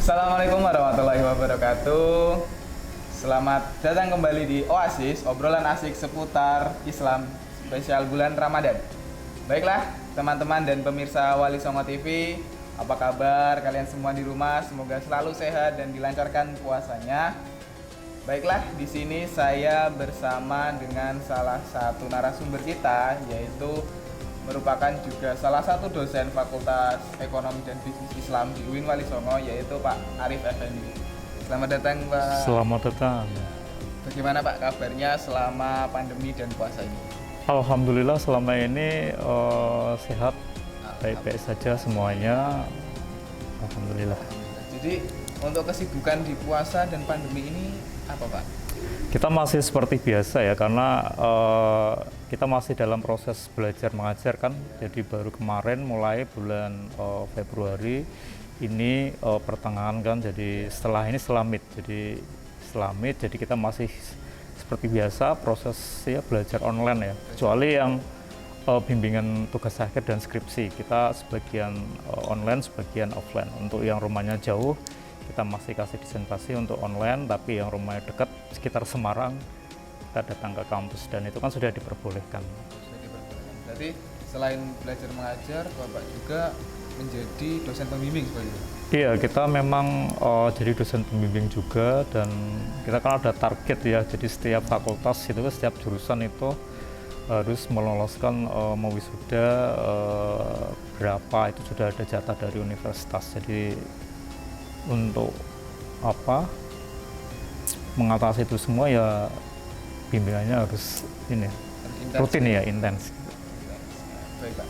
Assalamualaikum warahmatullahi wabarakatuh. Selamat datang kembali di Oasis, obrolan asik seputar Islam spesial bulan Ramadan. Baiklah, teman-teman dan pemirsa Wali Songo TV, apa kabar kalian semua di rumah? Semoga selalu sehat dan dilancarkan puasanya. Baiklah, di sini saya bersama dengan salah satu narasumber kita, yaitu merupakan juga salah satu dosen Fakultas Ekonomi dan Bisnis Islam di UIN Wali Songo, yaitu Pak Arif Effendi. Selamat datang, Pak. Selamat datang. Bagaimana Pak kabarnya selama pandemi dan puasa ini? Alhamdulillah selama ini sehat, baik-baik saja semuanya. Alhamdulillah. Jadi untuk kesibukan di puasa dan pandemi ini apa Pak? Kita masih seperti biasa ya, karena kita masih dalam proses belajar mengajar kan. Jadi baru kemarin mulai bulan Februari ini pertengahan kan. Jadi setelah ini selamit. Jadi kita masih seperti biasa proses ya belajar online ya. Kecuali yang bimbingan tugas akhir dan skripsi kita sebagian online, sebagian offline. Untuk yang rumahnya jauh kita masih kasih dispensasi untuk online, tapi yang rumahnya dekat sekitar Semarang kita datang ke kampus dan itu kan sudah diperbolehkan. Berarti selain belajar mengajar, Bapak juga menjadi dosen pembimbing seperti itu? Iya, kita memang jadi dosen pembimbing juga, dan kita kan ada target ya, jadi setiap fakultas itu, setiap jurusan itu harus meloloskan mewisuda berapa, itu sudah ada jatah dari universitas. Jadi untuk mengatasi itu semua ya bimbingannya harus rutin ya, intens. Baik Pak.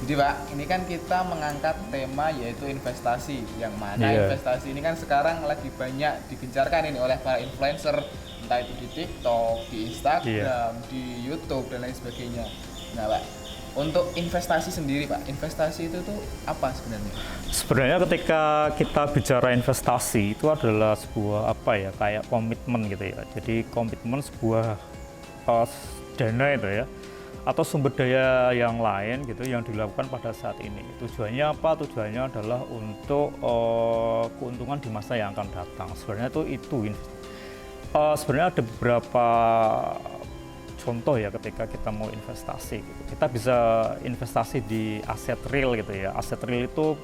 Jadi Pak, ini kan kita mengangkat tema yaitu investasi, yang mana investasi ini kan sekarang lagi banyak digencarkan ini oleh para influencer, entah itu di TikTok, di Instagram, di YouTube dan lain sebagainya. Nah Pak, untuk investasi sendiri Pak, investasi itu tuh apa sebenarnya? Sebenarnya ketika kita bicara investasi itu adalah sebuah kayak komitmen gitu ya. Jadi komitmen sebuah dana itu ya, atau sumber daya yang lain gitu yang dilakukan pada saat ini. Tujuannya apa? Tujuannya adalah untuk keuntungan di masa yang akan datang. Sebenarnya itu sebenarnya ada beberapa contoh ya ketika kita mau investasi gitu. Kita bisa investasi di aset real gitu ya. Aset real itu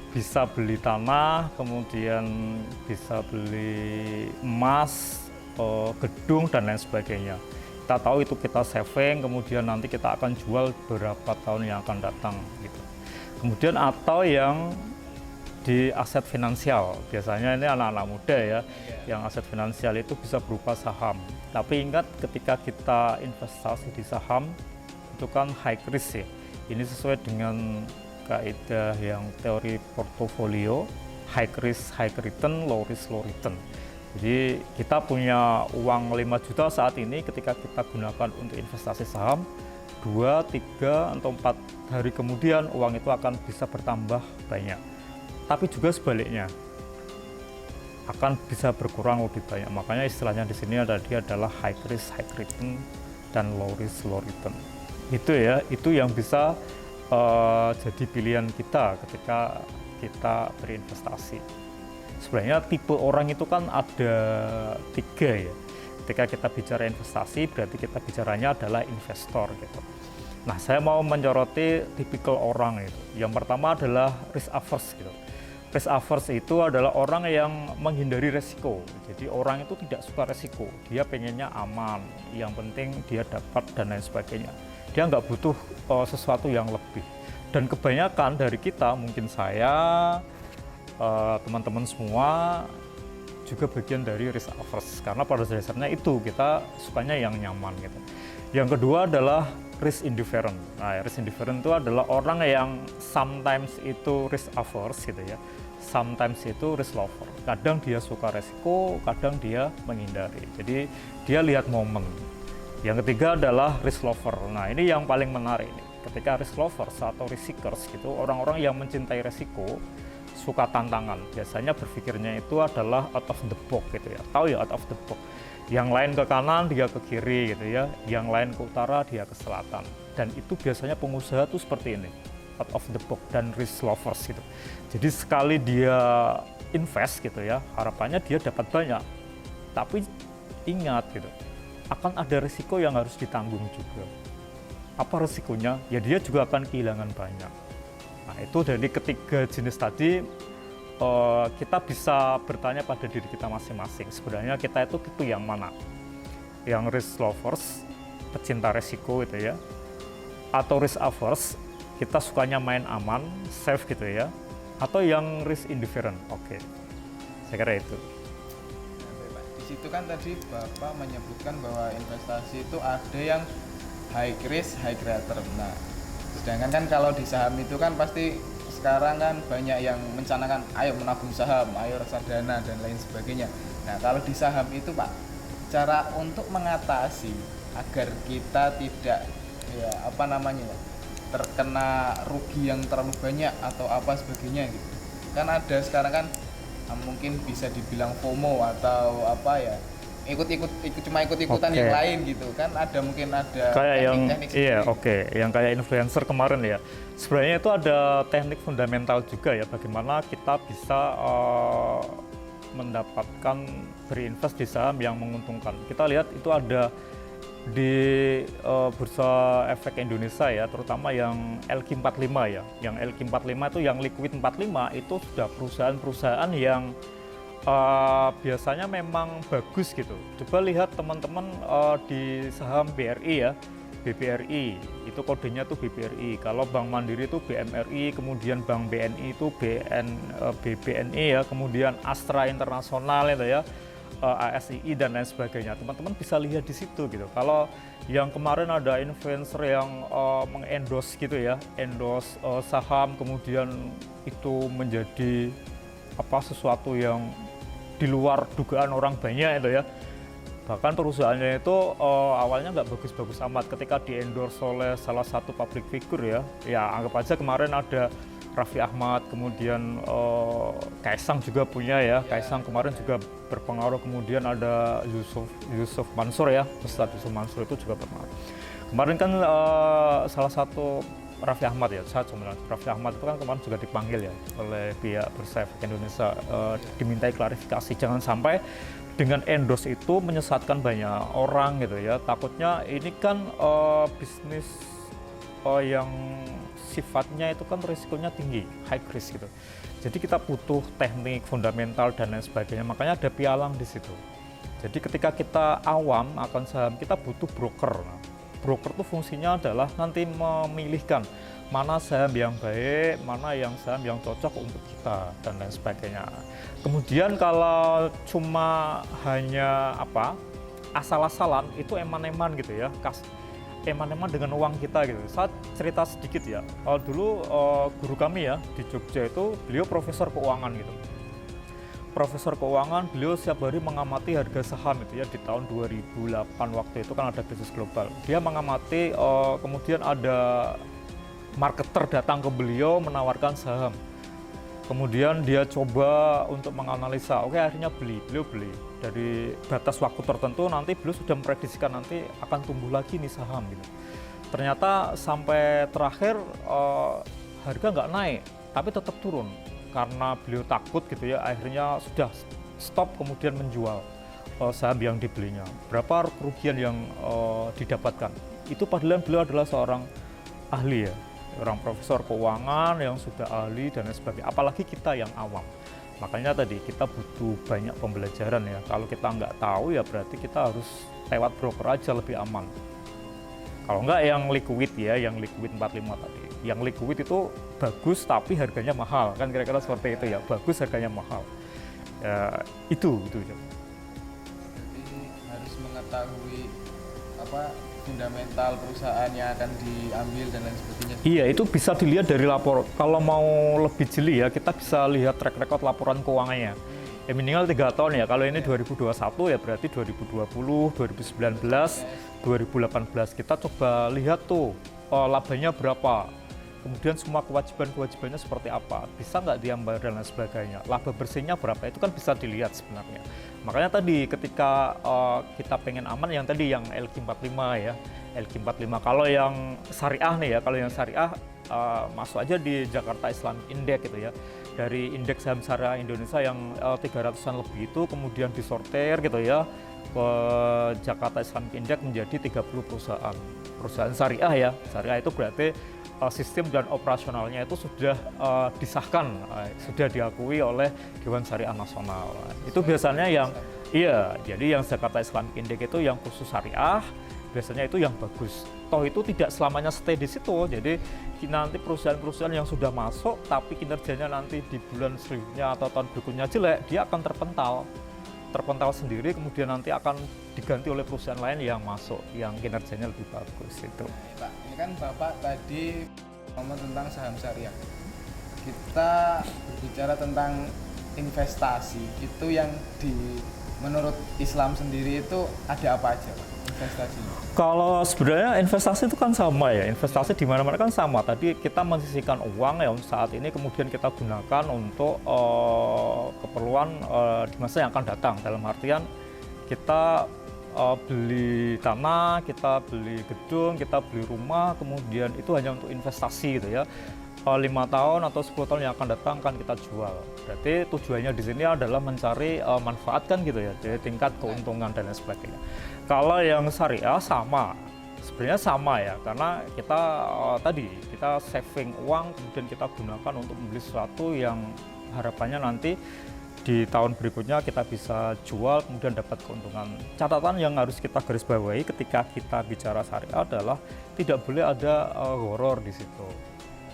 bisa beli tanah, kemudian bisa beli emas, gedung dan lain sebagainya. Kita tahu itu kita saving, kemudian nanti kita akan jual beberapa tahun yang akan datang gitu. Kemudian atau yang di aset finansial, biasanya ini anak-anak muda ya, yang aset finansial itu bisa berupa saham. Tapi ingat, ketika kita investasi di saham itu kan high risk ya. Ini sesuai dengan kaidah yang teori portofolio, high risk high return, low risk low return. Jadi kita punya uang 5 juta saat ini, ketika kita gunakan untuk investasi saham, 2, 3, atau 4 hari kemudian uang itu akan bisa bertambah banyak. Tapi juga sebaliknya akan bisa berkurang lebih banyak. Makanya istilahnya di sini adalah high risk high return dan low risk low return. Itu ya, itu yang bisa jadi pilihan kita ketika kita berinvestasi. Sebenarnya tipe orang itu kan ada 3 ya. Ketika kita bicara investasi, berarti kita bicaranya adalah investor gitu. Nah, saya mau menyoroti tipikal orang itu. Yang pertama adalah risk averse gitu. Risk averse itu adalah orang yang menghindari resiko. Jadi orang itu tidak suka resiko, dia pengennya aman, yang penting dia dapat dan lain sebagainya. Dia nggak butuh sesuatu yang lebih. Dan kebanyakan dari kita, mungkin saya, teman-teman semua juga bagian dari risk averse, karena pada dasarnya itu kita sukanya yang nyaman gitu. Yang kedua adalah risk indifferent. Nah, risk indifferent itu adalah orang yang sometimes itu risk averse gitu ya, sometimes itu risk lover. Kadang dia suka resiko, kadang dia menghindari. Jadi dia lihat momen. Yang ketiga adalah risk lover. Nah, ini yang paling menarik nih. Ketika risk lovers atau risk seekers gitu, orang-orang yang mencintai resiko, suka tantangan, biasanya berpikirnya itu adalah out of the box gitu ya. Tahu ya, out of the box. Yang lain ke kanan, dia ke kiri gitu ya. Yang lain ke utara, dia ke selatan. Dan itu biasanya pengusaha tuh seperti ini, out of the box dan risk lovers gitu. Jadi sekali dia invest gitu ya, harapannya dia dapat banyak. Tapi ingat gitu, akan ada risiko yang harus ditanggung juga. Apa risikonya? Ya dia juga akan kehilangan banyak. Nah itu dari ketiga jenis tadi, kita bisa bertanya pada diri kita masing-masing. Sebenarnya kita itu tipe yang mana? Yang risk lovers, pecinta resiko gitu ya, atau risk averse, kita sukanya main aman, safe gitu ya, atau yang risk indifferent. Oke, saya kira itu. Di situ kan tadi Bapak menyebutkan bahwa investasi itu ada yang high risk, high return. Nah, sedangkan kan kalau di saham itu kan pasti sekarang kan banyak yang mencanangkan ayo menabung saham, ayo reksadana dan lain sebagainya. Nah, kalau di saham itu Pak, cara untuk mengatasi agar kita tidak terkena rugi yang terlalu banyak atau apa sebagainya gitu. Kan ada sekarang kan mungkin bisa dibilang FOMO atau apa ya, ikut-ikutan yang lain gitu kan, ada kayak yang teknik-teknik yang kayak influencer kemarin ya. Sebenarnya itu ada teknik fundamental juga ya, bagaimana kita bisa mendapatkan berinvest di saham yang menguntungkan. Kita lihat itu ada di Bursa Efek Indonesia ya, terutama yang LQ45 ya. Yang LQ45 itu yang liquid 45 itu sudah perusahaan-perusahaan yang biasanya memang bagus gitu. Coba lihat teman-teman di saham BRI ya, BBRI itu kodenya tuh BBRI. Kalau Bank Mandiri itu BMRI, kemudian Bank BNI itu BBNI ya, kemudian Astra Internasional itu ya, ASII dan lain sebagainya. Teman-teman bisa lihat di situ gitu. Kalau yang kemarin ada influencer yang mengendorse gitu ya, endorse saham, kemudian itu menjadi sesuatu yang di luar dugaan orang banyak itu ya. Bahkan perusahaannya itu awalnya nggak bagus-bagus amat ketika di-endorse oleh salah satu public figure ya. Ya anggap aja kemarin ada Raffi Ahmad, kemudian Kaisang juga punya ya. Kaisang kemarin juga berpengaruh, kemudian ada Yusuf Mansur ya, Ustadz Yusuf Mansur itu juga berpengaruh. Kemarin kan salah satu Raffi Ahmad ya, saya cuma Raffi Ahmad itu kan kemarin juga dipanggil ya oleh pihak Bursa Efek Indonesia, dimintai klarifikasi jangan sampai dengan endorse itu menyesatkan banyak orang gitu ya. Takutnya ini kan bisnis yang sifatnya itu kan risikonya tinggi, high risk gitu. Jadi kita butuh teknik fundamental dan lain sebagainya. Makanya ada pialang di situ. Jadi ketika kita awam akan saham, kita butuh broker. Nah, broker itu fungsinya adalah nanti memilihkan mana saham yang baik, mana yang saham yang cocok untuk kita dan lain sebagainya. Kemudian kalau cuma hanya asal-asalan itu eman-eman gitu ya, eman-eman dengan uang kita gitu. Saya cerita sedikit ya. Dulu guru kami ya di Jogja itu beliau profesor keuangan gitu. Profesor keuangan, beliau setiap hari mengamati harga saham itu ya di tahun 2008 waktu itu kan ada krisis global. Dia mengamati, kemudian ada marketer datang ke beliau menawarkan saham. Kemudian dia coba untuk menganalisa, oke akhirnya beliau beli. Dari batas waktu tertentu nanti beliau sudah memprediksikan nanti akan tumbuh lagi nih saham gitu. Ternyata sampai terakhir harga nggak naik, tapi tetap turun. Karena beliau takut gitu ya, akhirnya sudah stop kemudian menjual saham yang dibelinya. Berapa kerugian yang didapatkan? Itu padahal beliau adalah seorang ahli ya, orang profesor keuangan yang sudah ahli dan lain sebagainya. Apalagi kita yang awam. Makanya tadi kita butuh banyak pembelajaran ya. Kalau kita nggak tahu ya berarti kita harus lewat broker aja lebih aman. Kalau nggak yang liquid ya, yang liquid 45 tadi. Yang liquid itu bagus tapi harganya mahal, kan kira-kira seperti itu ya. Bagus harganya mahal. Ya, itu. Jadi harus mengetahui fundamental perusahaan yang akan diambil dan lain sebagainya. Iya, itu bisa dilihat dari lapor. Kalau mau lebih jeli ya, kita bisa lihat track record laporan keuangannya. Ya minimal 3 tahun ya. Kalau ini 2021 ya berarti 2020, 2019, 2018. Kita coba lihat tuh labanya berapa. Kemudian semua kewajiban-kewajibannya seperti apa, bisa nggak diambil dan lain sebagainya. Laba bersihnya berapa, itu kan bisa dilihat sebenarnya. Makanya tadi ketika kita pengen aman, yang tadi yang LQ45 ya, LQ45. Kalau yang syariah nih ya, kalau yang syariah masuk aja di Jakarta Islamic Index gitu ya. Dari indeks saham syariah Indonesia yang 300-an lebih itu kemudian disortir gitu ya ke Jakarta Islamic Index menjadi 30 perusahaan syariah ya. Syariah itu berarti sistem dan operasionalnya itu sudah disahkan, sudah diakui oleh Dewan Syariah Nasional. Itu biasanya yang jadi yang Jakarta Islamic Index itu yang khusus syariah, biasanya itu yang bagus. Toh itu tidak selamanya stay di situ, jadi nanti perusahaan-perusahaan yang sudah masuk tapi kinerjanya nanti di bulan selanjutnya atau tahun berikutnya jelek, dia akan terpental sendiri, kemudian nanti akan diganti oleh perusahaan lain yang masuk, yang kinerjanya lebih bagus itu. Pak, ini kan Bapak tadi ngomong tentang saham syariah. Kita berbicara tentang investasi, itu yang menurut Islam sendiri itu ada apa aja, Pak, investasinya? Kalau sebenarnya investasi itu kan sama ya, investasi di mana-mana kan sama. Tadi kita mensisihkan uang ya saat ini, kemudian kita gunakan untuk keperluan di masa yang akan datang. Dalam artian kita beli tanah, kita beli gedung, kita beli rumah, kemudian itu hanya untuk investasi gitu ya. 5 tahun atau 10 tahun yang akan datang kan kita jual. Berarti tujuannya di sini adalah mencari manfaat kan gitu ya, jadi tingkat keuntungan dan lain sebagainya. Kalau yang syariah sebenarnya sama ya, karena kita kita saving uang, kemudian kita gunakan untuk membeli sesuatu yang harapannya nanti di tahun berikutnya kita bisa jual, kemudian dapat keuntungan. Catatan yang harus kita garis bawahi ketika kita bicara syariah adalah tidak boleh ada gharar di situ.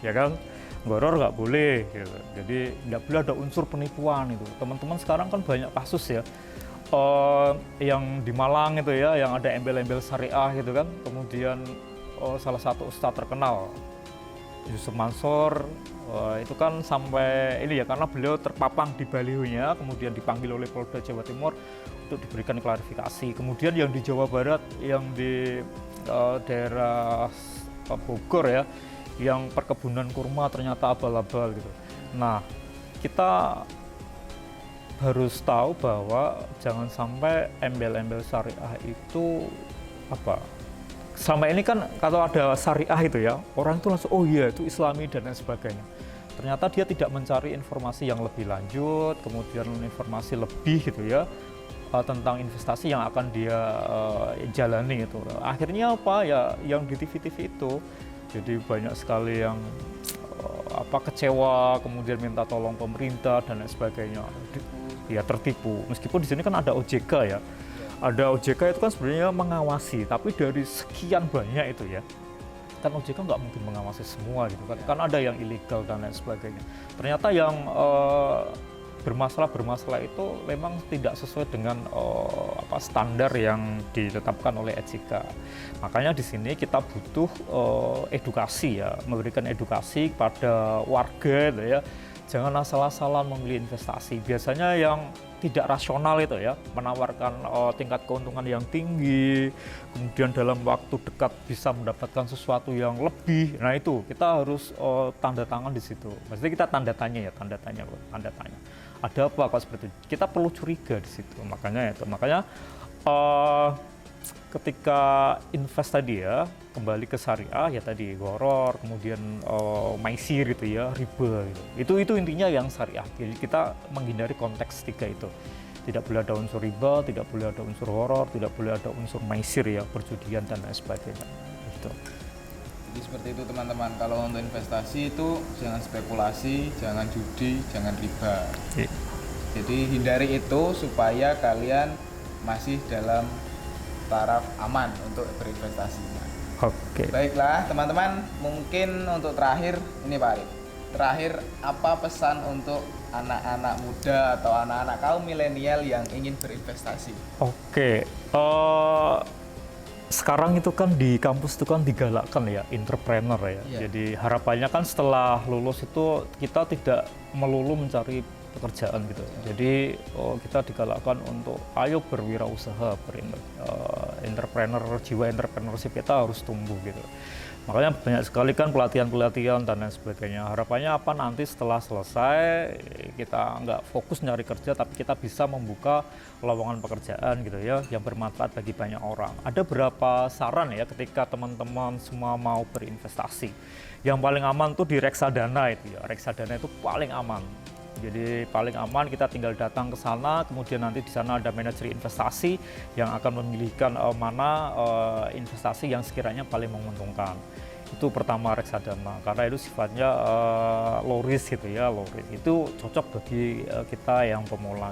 Ya kan, gharar nggak boleh gitu. Jadi nggak boleh ada unsur penipuan itu. Teman-teman sekarang kan banyak kasus ya, yang di Malang itu ya, yang ada embel-embel syariah gitu kan. Kemudian salah satu ustadz terkenal, Yusuf Mansur, itu kan sampai ini ya, karena beliau terpapang di balihonya, kemudian dipanggil oleh Polda Jawa Timur untuk diberikan klarifikasi. Kemudian yang di Jawa Barat, yang di daerah Bogor ya, yang perkebunan kurma ternyata abal-abal gitu. Nah, kita harus tahu bahwa jangan sampai embel-embel syariah itu selama ini kan kalau ada syariah itu ya, orang itu langsung oh iya itu Islami dan lain sebagainya. Ternyata dia tidak mencari informasi yang lebih lanjut, kemudian informasi lebih gitu ya tentang investasi yang akan dia jalani itu. Akhirnya apa ya, yang di TV-TV itu jadi banyak sekali yang kecewa, kemudian minta tolong pemerintah dan lain sebagainya. Ya tertipu. Meskipun di sini kan ada OJK ya. Ada OJK itu kan sebenarnya mengawasi, tapi dari sekian banyak itu ya, kan OJK nggak mungkin mengawasi semua gitu kan. Kan ada yang ilegal dan lain sebagainya. Ternyata yang bermasalah itu memang tidak sesuai dengan standar yang ditetapkan oleh OJK. Makanya di sini kita butuh edukasi ya, memberikan edukasi kepada warga gitu ya. Jangan asal-asalan memilih investasi. Biasanya yang tidak rasional itu ya, menawarkan tingkat keuntungan yang tinggi, kemudian dalam waktu dekat bisa mendapatkan sesuatu yang lebih. Nah itu kita harus tanda tangan di situ. Maksudnya kita tanda tanya. Ada apa kok seperti itu? Kita perlu curiga di situ. Makanya ketika invest tadi ya, kembali ke syariah ya tadi gharar, kemudian maisir gitu ya, riba gitu. Itu intinya yang syariah. Jadi kita menghindari konteks tiga itu. Tidak boleh ada unsur riba, tidak boleh ada unsur gharar, tidak boleh ada unsur maisir ya, perjudian dan lain sebagainya. Gitu. Jadi seperti itu teman-teman, kalau untuk investasi itu jangan spekulasi, jangan judi, jangan riba. Jadi hindari itu supaya kalian masih dalam taraf aman untuk berinvestasinya. Oke. Baiklah teman-teman, mungkin untuk terakhir ini Pak Arif. Terakhir, apa pesan untuk anak-anak muda atau anak-anak kaum milenial yang ingin berinvestasi? Oke. Sekarang itu kan di kampus itu kan digalakkan ya entrepreneur ya. Jadi harapannya kan setelah lulus itu kita tidak melulu mencari pekerjaan gitu. Jadi kita digalakkan untuk ayo berwirausaha, jiwa entrepreneurship kita harus tumbuh gitu. Makanya banyak sekali kan pelatihan-pelatihan dan lain sebagainya. Harapannya apa, nanti setelah selesai kita nggak fokus nyari kerja, tapi kita bisa membuka lowongan pekerjaan gitu ya, yang bermanfaat bagi banyak orang. Ada beberapa saran ya ketika teman-teman semua mau berinvestasi. Yang paling aman tuh di reksadana itu ya. Reksadana itu paling aman. Jadi paling aman kita tinggal datang ke sana, kemudian nanti di sana ada manajer investasi yang akan memilihkan mana investasi yang sekiranya paling menguntungkan. Itu pertama reksadana, karena itu sifatnya low risk gitu ya, low risk. Itu cocok bagi kita yang pemula.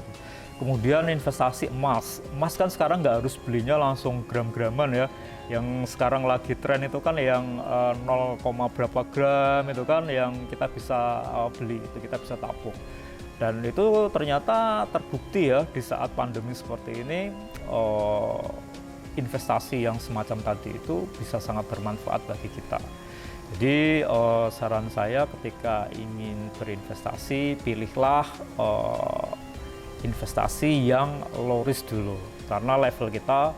Kemudian investasi emas. Emas kan sekarang nggak harus belinya langsung gram-graman ya. Yang sekarang lagi tren itu kan yang 0, berapa gram itu kan yang kita bisa beli, itu kita bisa tabung. Dan itu ternyata terbukti ya di saat pandemi seperti ini, investasi yang semacam tadi itu bisa sangat bermanfaat bagi kita. Jadi saran saya ketika ingin berinvestasi, pilihlah investasi yang low risk dulu, karena level kita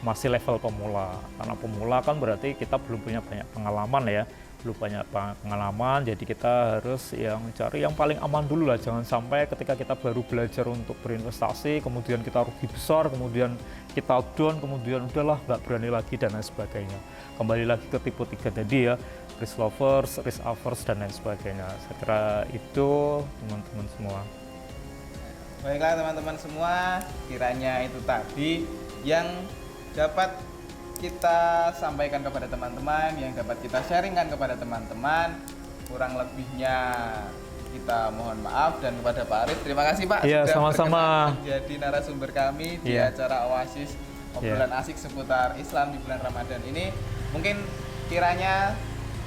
masih level pemula. Karena pemula kan berarti kita belum punya banyak pengalaman ya, jadi kita harus yang cari yang paling aman dulu lah. Jangan sampai ketika kita baru belajar untuk berinvestasi kemudian kita rugi besar, kemudian kita down, kemudian udahlah nggak berani lagi dan lain sebagainya. Kembali lagi ke tipe 3 tadi ya, risk lovers, risk averse dan lain sebagainya. Saya kira itu teman-teman semua. Baiklah teman-teman semua, kiranya itu tadi yang dapat kita sampaikan kepada teman-teman, yang dapat kita sharingkan kepada teman-teman. Kurang lebihnya kita mohon maaf, dan kepada Pak Arif, terima kasih Pak Iya, sudah sama-sama berkenan menjadi narasumber kami di Iya. acara Oasis obrolan asik seputar Islam di bulan Ramadan ini. Mungkin kiranya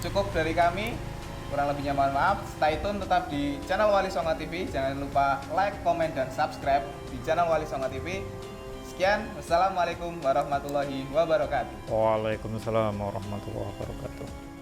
cukup dari kami. Kurang lebihnya mohon maaf. Stay tune tetap di channel Wali Songo TV. Jangan lupa like, komen, dan subscribe di channel Wali Songo TV. Sekian, wassalamualaikum warahmatullahi wabarakatuh. Waalaikumsalam warahmatullahi wabarakatuh.